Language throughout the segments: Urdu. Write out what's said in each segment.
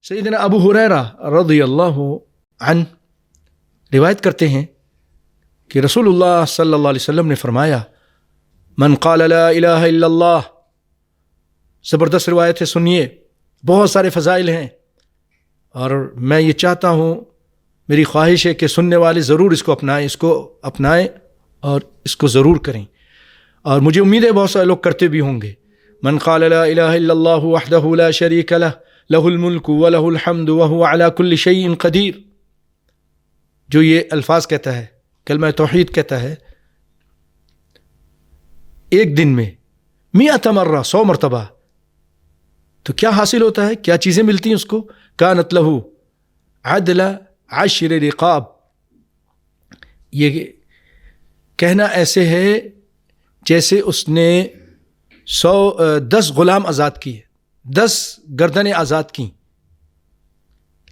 سیدنا ابو ہریرہ رضی اللہ عنہ روایت کرتے ہیں کہ رسول اللہ صلی اللہ علیہ وسلم نے فرمایا من قال لا الہ الا اللہ. زبردست روایت ہے، سنیے، بہت سارے فضائل ہیں، اور میں یہ چاہتا ہوں، میری خواہش ہے کہ سننے والے ضرور اس کو اپنائیں اور اس کو ضرور کریں، اور مجھے امید ہے بہت سارے لوگ کرتے بھی ہوں گے. من قال لا الہ الا اللہ وحدہ لا شریک لہ لہ الملک ولہ الحمد وہو علی کل شیء قدیر. جو یہ الفاظ کہتا ہے، کلمہ توحید کہتا ہے، ایک دن میں 100 مرہ، 100 مرتبہ، تو کیا حاصل ہوتا ہے، کیا چیزیں ملتی ہیں اس کو؟ کانت لہ عدل 10 رقاب. یہ کہنا ایسے ہے جیسے اس نے 10 غلام آزاد کیے، 10 گردنیں آزاد کیں.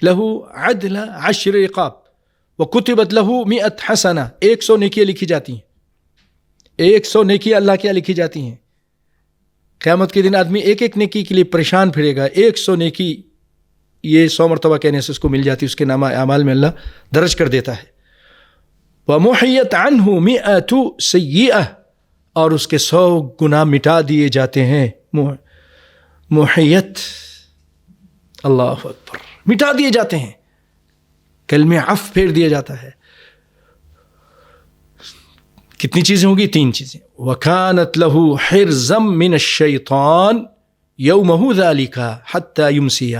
لہو عدل 10 رقاب وکتبت لہو 100 حسنہ، 100 نیکیاں لکھی جاتی ہیں، 100 نیکیاں اللہ کے لکھی جاتی ہیں. قیامت کے دن آدمی ایک ایک نیکی کے لیے پریشان پھرے گا. 100 نیکی یہ 100 مرتبہ کہنے سے اس کو مل جاتی، اس کے نامہ اعمال میں اللہ درج کر دیتا ہے. ومحیت عنہ 100 سیئہ، اور اس کے 100 گناہ مٹا دیے جاتے ہیں. محیت، اللہ اکبر، مٹا دیے جاتے ہیں، کلمہ عفو پھیر دیا جاتا ہے. کتنی چیزیں ہوگی؟ 3 چیزیں. وَكَانَتْ لَهُ حِرْزًا مِّنَ الشَّيْطَانِ يَوْمَهُ ذَلِكَ حَتَّى يُمْسِيَ.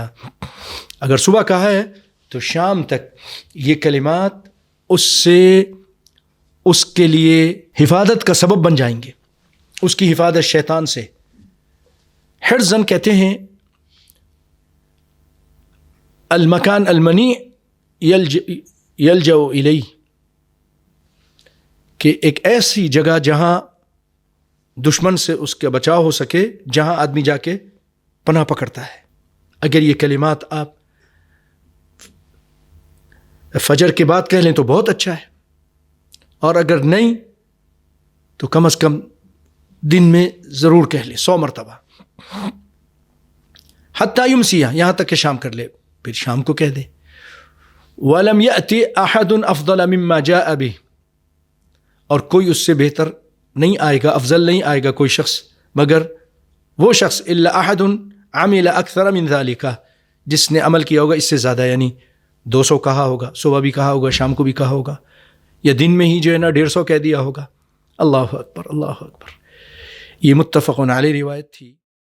اگر صبح کہا ہے تو شام تک یہ کلمات اس کے لیے حفاظت کا سبب بن جائیں گے، اس کی حفاظت شیطان سے. حرزن کہتے ہیں المکان المنیع یلجأ الیہ، کہ ایک ایسی جگہ جہاں دشمن سے اس کا بچاؤ ہو سکے، جہاں آدمی جا کے پناہ پکڑتا ہے. اگر یہ کلمات آپ فجر کے بعد کہہ لیں تو بہت اچھا ہے، اور اگر نہیں تو کم از کم دن میں ضرور کہہ لیں 100 مرتبہ. حتی یمسیہ، یہاں تک کہ شام کر لے، پھر شام کو کہہ دے. وَلَمْ يَأْتِ أَحَدٌ أَفْضَلَ مِمَّا جَاءَ بِهِ، اور کوئی اس سے بہتر نہیں آئے گا، افضل نہیں آئے گا کوئی شخص مگر وہ شخص إِلَّا أَحَدٌ عَمِلَ أَكْثَرَ مِنْ ذَلِكَ، جس نے عمل کیا ہوگا اس سے زیادہ، یعنی 200 کہا ہوگا، صبح بھی کہا ہوگا، شام کو بھی کہا ہوگا، یا دن میں ہی جو ہے نا 150 کہہ دیا ہوگا. اللہ اکبر، اللہ اکبر. یہ متفق علیہ روایت تھی.